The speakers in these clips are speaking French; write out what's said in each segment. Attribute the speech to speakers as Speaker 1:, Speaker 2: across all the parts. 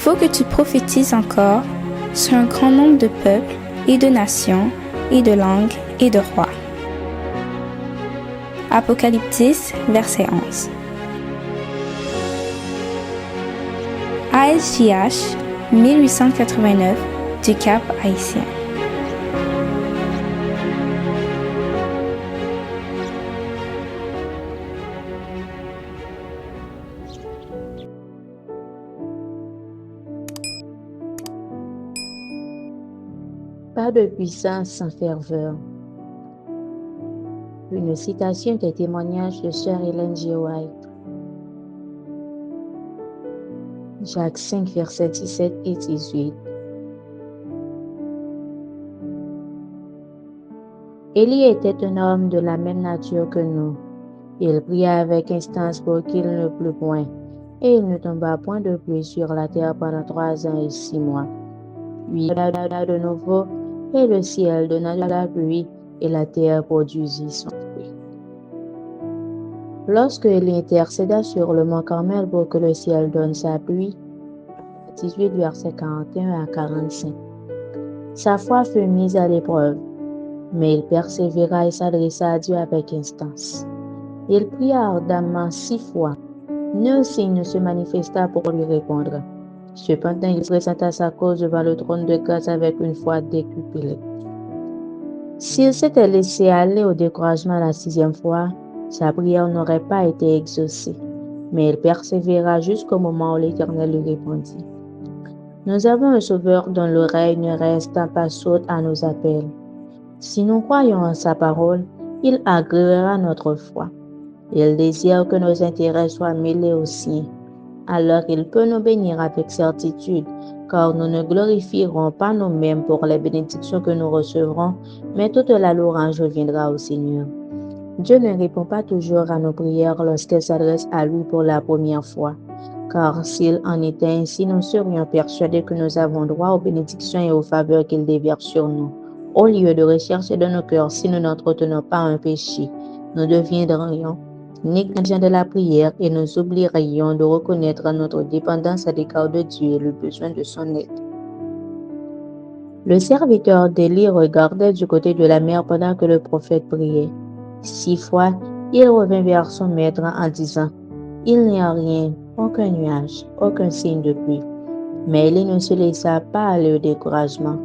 Speaker 1: faut que tu prophétises encore sur un grand nombre de peuples et de nations et de langues et de rois. Apocalypse 10, verset 11. ASJH 1889 du Cap Haïtien.
Speaker 2: Pas de puissance sans ferveur. Une citation des témoignages de Sœur Ellen G. White. Jacques 5, versets 17 et 18. Élie était un homme de la même nature que nous. Il pria avec instance pour qu'il ne plût point, et il ne tomba point de pluie sur la terre pendant 3 ans et 6 mois. Puis il donna de nouveau, et le ciel donna de la pluie, et la terre produisit son fruit. Lorsque Élie intercéda sur le mont Carmel pour que le ciel donne sa pluie, 18 versets 41 à 45, sa foi fut mise à l'épreuve, mais il persévéra et s'adressa à Dieu avec instance. Il pria ardemment 6 fois. Nul signe ne se manifesta pour lui répondre. Cependant, il présenta sa cause devant le trône de grâce avec une foi décuplée. S'il s'était laissé aller au découragement la 6e fois, sa prière n'aurait pas été exaucée, mais il persévéra jusqu'au moment où l'Éternel lui répondit. Nous avons un Sauveur dont l'oreille ne reste pas sourde à nos appels. Si nous croyons en sa parole, il agréera notre foi. Il désire que nos intérêts soient mêlés aux siens. Alors il peut nous bénir avec certitude, car nous ne glorifierons pas nous-mêmes pour les bénédictions que nous recevrons, mais toute la louange reviendra au Seigneur. Dieu ne répond pas toujours à nos prières lorsqu'elles s'adressent à lui pour la première fois, car s'il en était ainsi, nous serions persuadés que nous avons droit aux bénédictions et aux faveurs qu'il déverse sur nous. Au lieu de rechercher dans nos cœurs si nous n'entretenons pas un péché, nous deviendrions négligents de la prière et nous oublierions de reconnaître notre dépendance à l'égard de Dieu et le besoin de son aide. Le serviteur d'Élie regardait du côté de la mer pendant que le prophète priait. 6 fois, il revint vers son maître en disant « Il n'y a rien, aucun nuage, aucun signe de pluie. » Mais Élie ne se laissa pas aller au découragement.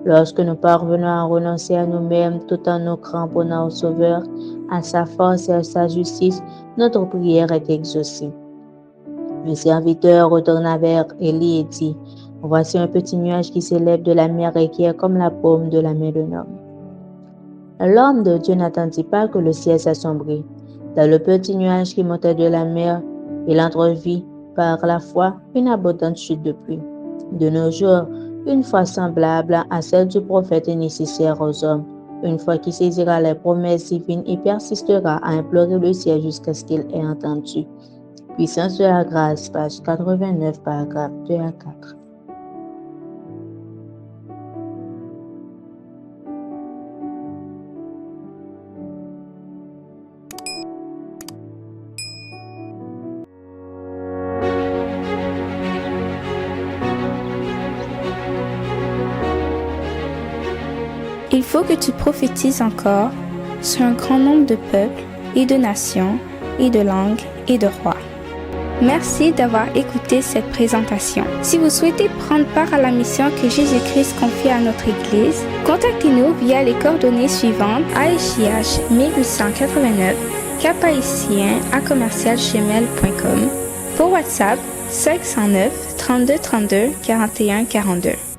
Speaker 2: Lorsque nous parvenons à renoncer à nous-mêmes tout en nous cramponnant au Sauveur, à sa force et à sa justice, notre prière est exaucée. Le serviteur retourna vers Élie et dit, « Voici un petit nuage qui s'élève de la mer et qui est comme la paume de la main d'un homme. » L'homme de Dieu n'attendit pas que le ciel s'assombrit. Dans le petit nuage qui montait de la mer, il entrevit, par la foi, une abondante chute de pluie. De nos jours, une foi semblable à celle du prophète est nécessaire aux hommes, une foi qui saisira les promesses divines et persistera à implorer le ciel jusqu'à ce qu'il ait entendu. Puissance de la grâce, page 89, paragraphes 2 à 4.
Speaker 1: Il faut que tu prophétises encore sur un grand nombre de peuples et de nations et de langues et de rois. Merci d'avoir écouté cette présentation. Si vous souhaitez prendre part à la mission que Jésus-Christ confie à notre Église, contactez-nous via les coordonnées suivantes ASJH 1889 caphaïtien@gmail.com, pour WhatsApp 509 32 32 41 42.